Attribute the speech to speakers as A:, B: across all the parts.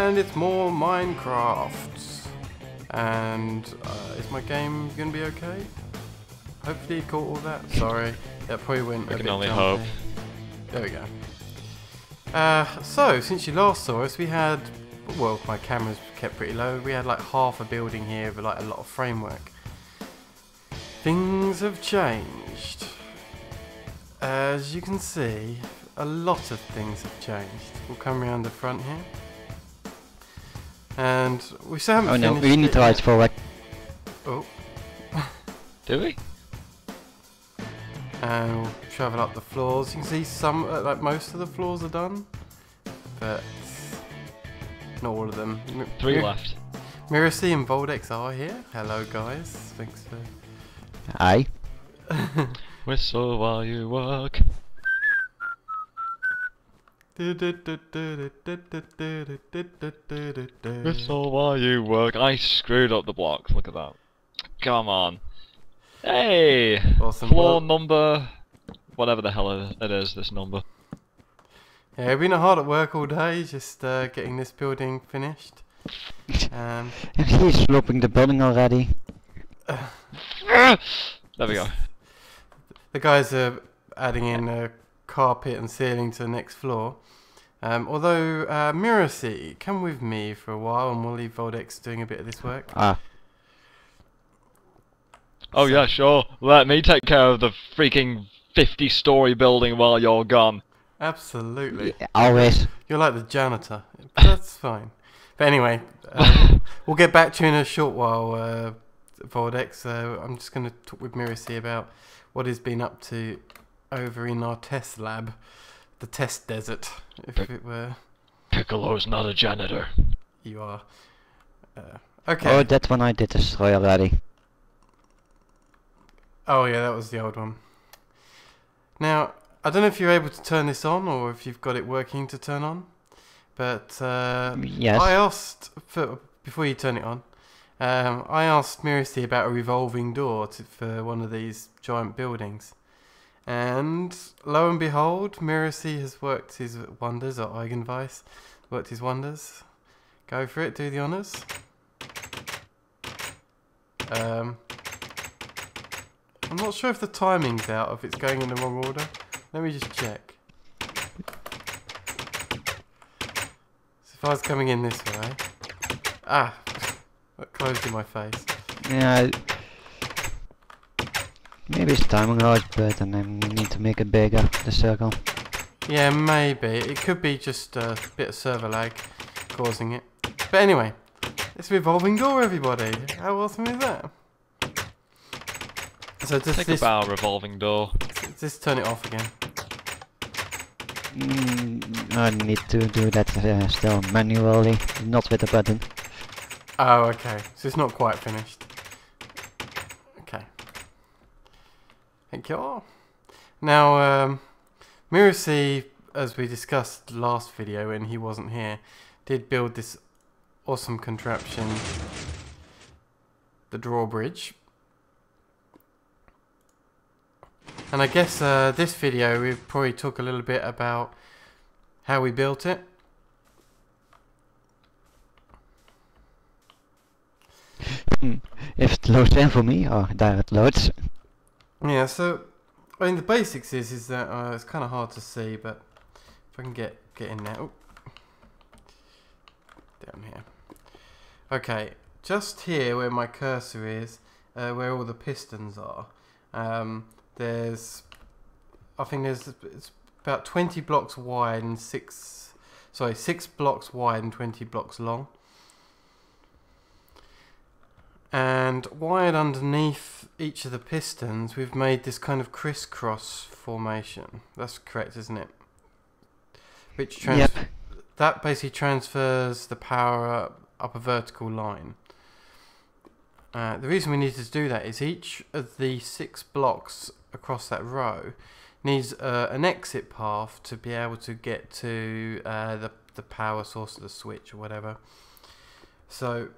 A: And it's more Minecraft. And is my game gonna be okay? Hopefully you caught all that. Sorry, that probably went a bit
B: can only
A: jumpy.
B: hope.
A: There we go. So since you last saw us, we had, well, my camera's kept pretty low. We had like half a building here with like a lot of framework. Things have changed. As you can see, a lot of things have changed. We'll come around the front here. And we still haven't finished.
C: Oh no, we need to ride forward.
A: Oh.
B: Do we?
A: And we'll travel up the floors. You can see some, like most of the floors are done, but not all of them.
B: 3 left.
A: Miracy and Voldex are here. Hello guys, thanks for...
C: Aye.
B: Whistle while you work. Whistle while you work. I screwed up the blocks. Look at that. Come on. Hey!
A: Awesome.
B: Floor number... whatever the hell it is, this number.
A: Yeah, we've been hard at work all day, just getting this building finished.
C: He's sloping the building already.
B: There we go.
A: The guys are adding in a carpet and ceiling to the next floor. Although, Miracy, come with me for a while and we'll leave Voldex doing a bit of this work.
C: Ah.
B: Oh yeah, sure. Let me take care of the freaking 50-story building while you're gone.
A: Absolutely.
C: Yeah, always.
A: You're like the janitor. That's fine. But anyway, we'll get back to you in a short while, Voldex. I'm just going to talk with Miracy about what he's been up to over in our test lab. The test desert, if it were.
B: Piccolo's not a janitor.
A: You are. Okay.
C: Oh, that one I did destroy already.
A: Oh yeah, that was the old one. Now, I don't know if you're able to turn this on or if you've got it working to turn on, but
C: Yes.
A: I asked, before you turn it on, I asked Miracy about a revolving door for one of these giant buildings. And lo and behold, Miracy has worked his wonders, or Eigenvice worked his wonders. Go for it, do the honours. I'm not sure if the timing's out, if it's going in the wrong order. Let me just check. So if I was coming in this way... Ah! That closed in my face.
C: Yeah. Maybe it's timing right, but then I need to make it bigger, the circle.
A: Yeah, maybe. It could be just a bit of server lag causing it. But anyway, it's a revolving door, everybody. How awesome is that? So does
B: Think
A: this...
B: about a revolving door.
A: Does this turn it off again?
C: I need to do that still manually, not with a button.
A: Oh, okay. So it's not quite finished. Okay. Thank you all. Now, Miracy, as we discussed last video when he wasn't here, did build this awesome contraption, the Drawbridge. And I guess this video we probably talk a little bit about how we built it.
C: If it loads in for me, or there it loads.
A: Yeah, so I mean the basics is that it's kind of hard to see, but if I can get in there, oh, down here. Okay, just here where my cursor is, where all the pistons are. There's, I think it's about 20 blocks wide and 6 blocks wide and 20 blocks long. And wired underneath each of the pistons, we've made this kind of crisscross formation. That's correct, isn't it? Which that basically transfers the power up a vertical line. The reason we need to do that is each of the 6 blocks across that row needs an exit path to be able to get to the power source of the switch or whatever. So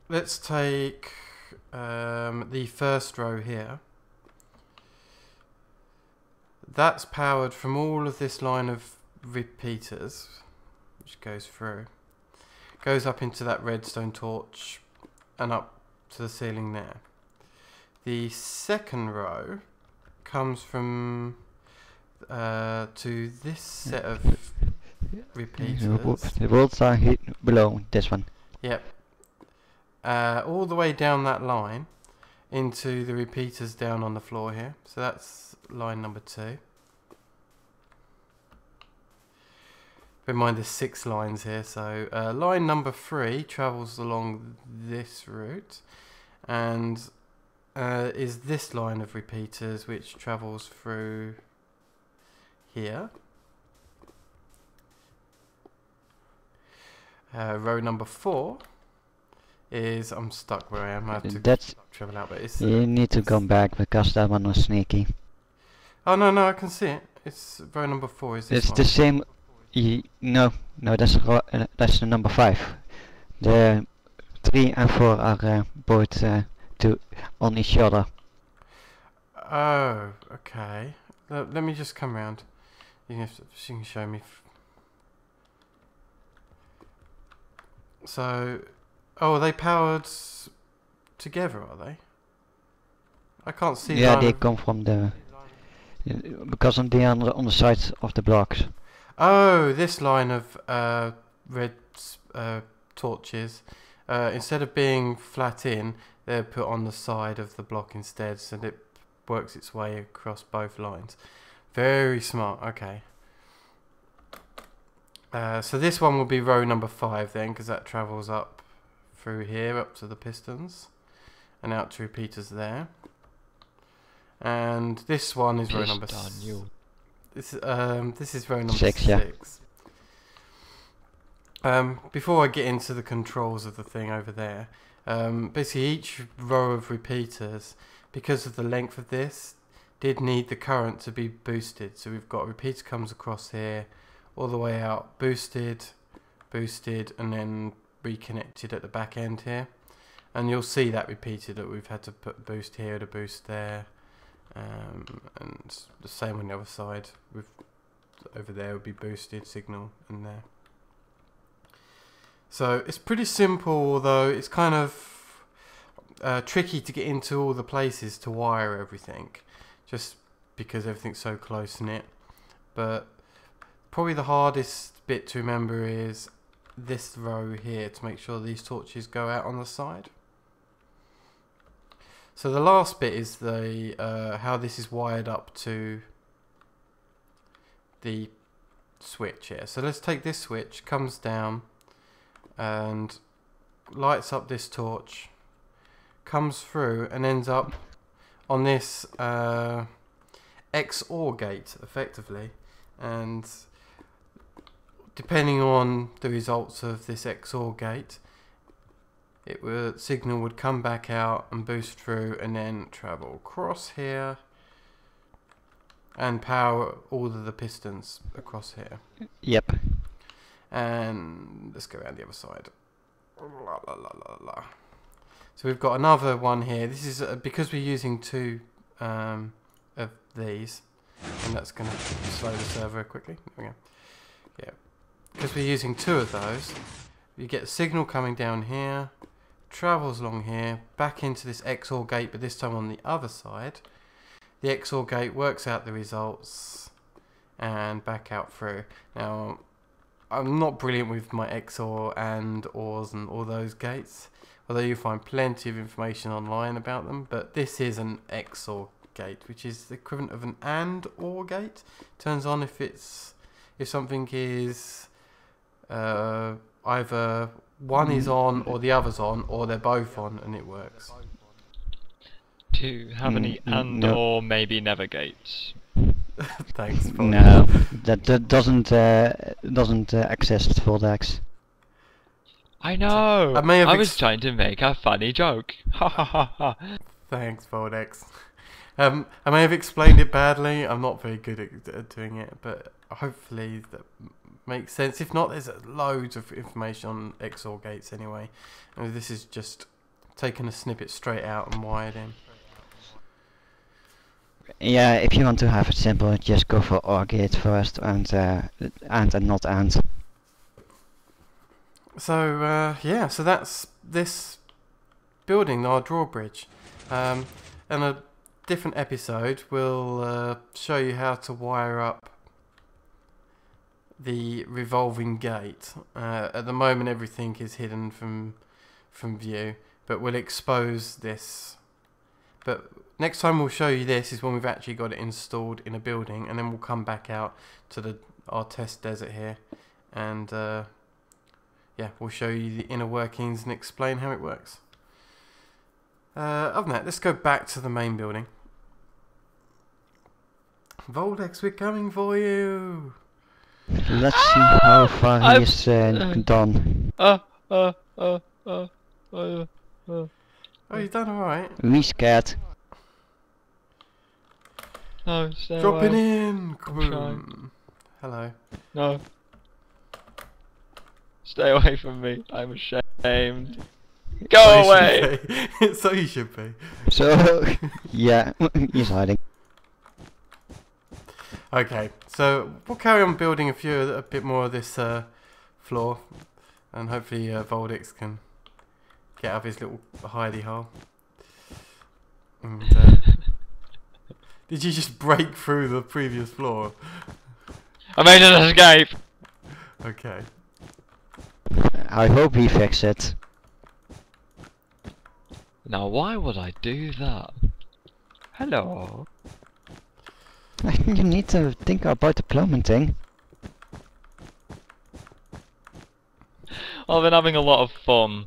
A: let's take the first row here. That's powered from all of this line of repeaters. which goes through. Goes up into that redstone torch and up to the ceiling there. The second row comes from to this set of repeaters.
C: The bolts are below this one.
A: Yep. All the way down that line into the repeaters down on the floor here. So that's line number 2. Bear in mind there's 6 lines here, so line number 3 travels along this route and is this line of repeaters which travels through here. Row number 4 is, I'm stuck where I am, I have to travel out, but it's...
C: you need to come back because that one was sneaky.
A: Oh no, I can see it. It's row number 4 is this
C: It's
A: one.
C: the same. No, that's the number 5. The 3 and 4 are both on each other.
A: Oh, okay. Let me just come round. You can show me. So, oh, are they powered together? Are they? I can't see.
C: Yeah, they come from the because they are on the sides of the blocks.
A: Oh, this line of red torches, instead of being flat in, they're put on the side of the block instead, so it works its way across both lines. Very smart, okay. So this one will be row number 5 then, because that travels up through here, up to the pistons, and out to repeaters there. And this one is row number 6. This is row number 6. Before I get into the controls of the thing over there, basically each row of repeaters, because of the length of this, did need the current to be boosted. So we've got a repeater comes across here, all the way out, boosted, and then reconnected at the back end here. And you'll see that repeated, that we've had to put boost here to boost there. And the same on the other side. With over there would be boosted signal and there. So it's pretty simple, although it's kind of tricky to get into all the places to wire everything, just because everything's so close knit. But probably the hardest bit to remember is this row here, to make sure these torches go out on the side. So the last bit is the how this is wired up to the switch here. So let's take this switch, comes down and lights up this torch, comes through and ends up on this XOR gate effectively, and depending on the results of this XOR gate, signal would come back out and boost through and then travel across here and power all of the pistons across here.
C: Yep.
A: And let's go around the other side. So we've got another one here. This is because we're using 2 of these, and that's going to slow the server quickly. There we go. Yeah, because we're using 2 of those, you get a signal coming down here, travels along here, back into this XOR gate, but this time on the other side. The XOR gate works out the results and back out through. Now, I'm not brilliant with my XOR and ORs and all those gates, although you find plenty of information online about them. But this is an XOR gate, which is the equivalent of an AND OR gate. Turns on if something is either one is on or the other's on, or they're both on, and it works.
B: Do you have any and or maybe never gates?
A: Thanks, Paul.
C: No, that doesn't exist for Dex.
B: I know!
A: I
B: was trying to make a funny joke. Ha ha ha ha.
A: Thanks, Voldex. I may have explained it badly. I'm not very good at doing it, but hopefully that makes sense. If not, there's loads of information on XOR gates anyway. And this is just taking a snippet straight out and wired in.
C: Yeah, if you want to have it simple, just go for OR gate first and not AND.
A: So yeah, so that's this building, our drawbridge. And a different episode will show you how to wire up the revolving gate. At the moment, everything is hidden from view, but we'll expose this. But next time we'll show you this is when we've actually got it installed in a building, and then we'll come back out to our test desert here, and yeah, we'll show you the inner workings and explain how it works. Other than that, let's go back to the main building. Voldex, we're coming for you!
C: Let's see how far he is done.
A: Oh, you've done alright.
C: We scared.
B: No, stay
A: Dropping
B: away.
A: in! Kaboom. Hello.
B: No. Stay away from me. I'm ashamed. Go
A: So you
B: away!
A: should be. So you should be.
C: So, yeah, he's hiding.
A: Okay, so we'll carry on building a bit more of this floor, and hopefully Voldex can get out of his little hidey hole. And, did you just break through the previous floor?
B: I made an escape!
A: Okay.
C: I hope he fixed it.
B: Now why would I do that? Hello.
C: You need to think about the plumbing thing.
B: I've been having a lot of fun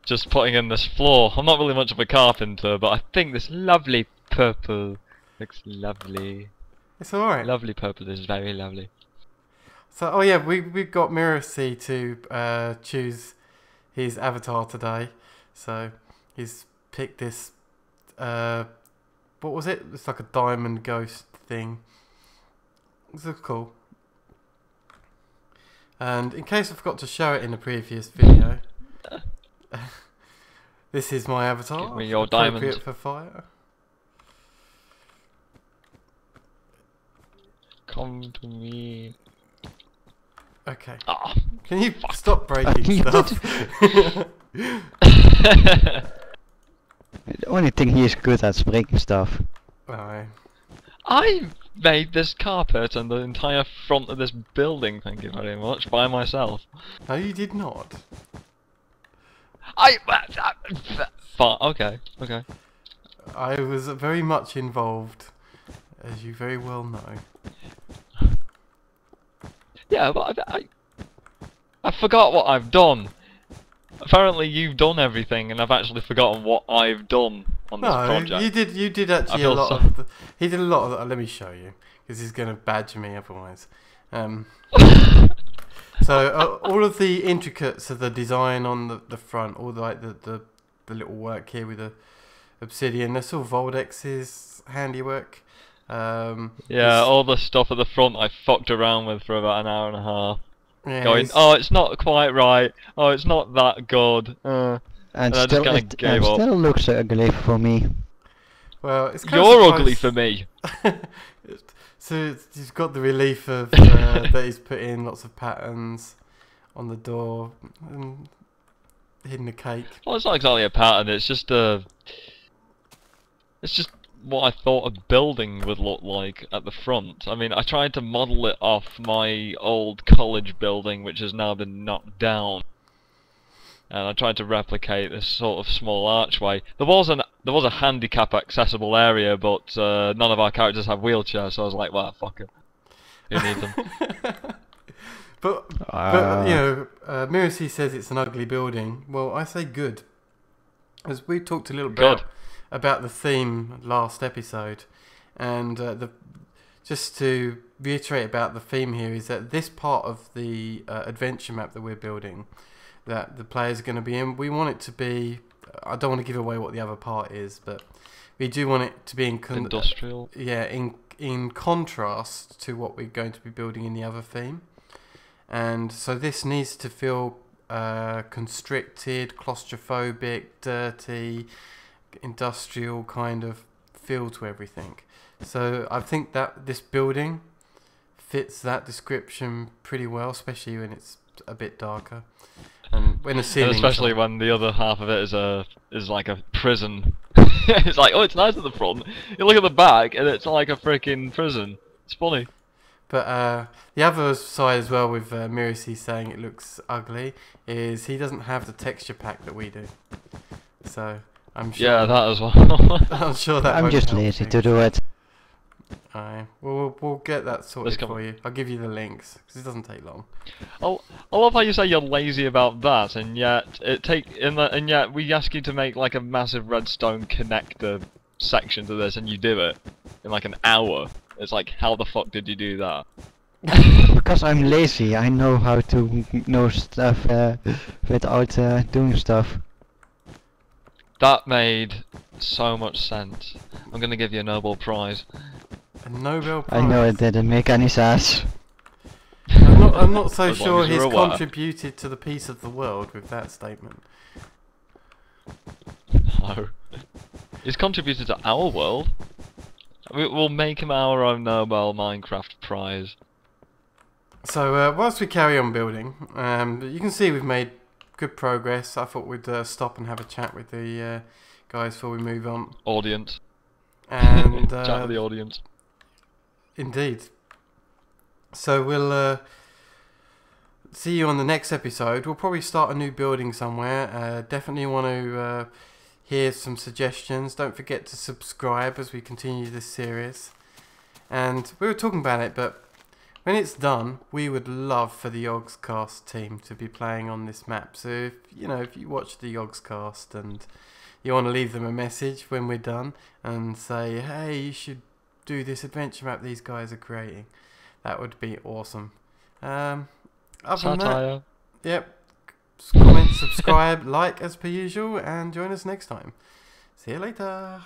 B: just putting in this floor. I'm not really much of a carpenter, but I think this lovely purple looks lovely.
A: It's alright.
B: Lovely purple is very lovely.
A: So, oh yeah, we've got Miracy to choose his avatar today. So, he's picked this, what was it? It's like a diamond ghost thing. This looks cool. And in case I forgot to show it in the previous video, this is my avatar.
B: Give me your
A: appropriate
B: diamond.
A: for fire.
B: Come to me.
A: Okay.
B: Ah.
A: Can you stop breaking
C: You
A: stuff?
C: The only thing he is good at is breaking stuff.
A: Alright.
B: I made this carpet and the entire front of this building, thank you very much, by myself.
A: No, you did not.
B: Okay, okay.
A: I was very much involved, as you very well know.
B: Yeah, but I forgot what I've done. Apparently you've done everything and I've actually forgotten what I've done on this project.
A: No, you did actually a
B: feel
A: lot
B: so-
A: of he did a lot of let me show you, because he's going to badger me otherwise. So all of the intricates of the design on the front, all the little work here with the obsidian, that's all Voldex's handiwork.
B: Yeah, all the stuff at the front I fucked around with for about an hour and a half.
A: yeah,
B: Going, oh, it's not quite right. Oh, it's not that good.
C: And
B: And I just
C: still,
B: kinda
C: it
B: gave up.
C: still looks ugly for me.
A: well, it's kind
B: You're
A: of
B: ugly for me.
A: So he's got the relief of that he's put in lots of patterns on the door and hidden the cake.
B: Well, it's not exactly a pattern. It's just It's just what I thought a building would look like at the front. I mean, I tried to model it off my old college building, which has now been knocked down. And I tried to replicate this sort of small archway. There was a handicap accessible area, but none of our characters have wheelchairs, so I was like, well, fuck it. Who needs them?
A: But you know, Miracy says it's an ugly building. Well, I say good, as we talked a little bit about the theme last episode, and just to reiterate about the theme here is that this part of the adventure map that we're building, that the players are going to be in, we want it to be. I don't want to give away what the other part is, but we do want it to be
B: Industrial.
A: Yeah, in contrast to what we're going to be building in the other theme. And so this needs to feel constricted, claustrophobic, dirty, industrial kind of feel to everything. So I think that this building fits that description pretty well, especially when it's a bit darker. And when the
B: And
A: ceiling,
B: especially when the other half of it is like a prison. It's like, oh, it's nice at the front. You look at the back, and it's like a freaking prison. It's funny.
A: But the other side as well with Mirisi saying it looks ugly is he doesn't have the texture pack that we do. So I'm sure.
B: Yeah, that as well.
A: I'm sure that.
C: I'm
A: won't
C: just
A: help
C: lazy
A: you.
C: to do it.
A: Alright, we'll get that sorted
B: come
A: for
B: on.
A: you. I'll give you the links because it doesn't take long.
B: I love how you say you're lazy about that, and yet and yet we ask you to make like a massive redstone connector section to this, and you do it in like an hour. It's like, how the fuck did you do that?
C: Because I'm lazy, I know how to know stuff without doing stuff.
B: That made so much sense. I'm gonna give you a Nobel Prize.
A: A Nobel Prize.
C: I know it didn't make any sense.
A: I'm not so
B: As long
A: sure
B: as you're
A: he's
B: aware.
A: contributed to the peace of the world with that statement.
B: No. He's contributed to our world. We'll make him our own Nobel Minecraft Prize.
A: So whilst we carry on building, you can see we've made good progress. I thought we'd stop and have a chat with the guys before we move on.
B: Audience.
A: And
B: Chat with the audience.
A: indeed. So we'll see you on the next episode. We'll probably start a new building somewhere. Definitely want to hear some suggestions. Don't forget to subscribe as we continue this series. And we were talking about it, but when it's done, we would love for the Yogscast team to be playing on this map. So if you watch the Yogscast and you want to leave them a message when we're done and say, hey, you should do this adventure map these guys are creating, that would be awesome. Other than that,
B: Satire.
A: yep. Comment, subscribe, like as per usual, and join us next time. See you later.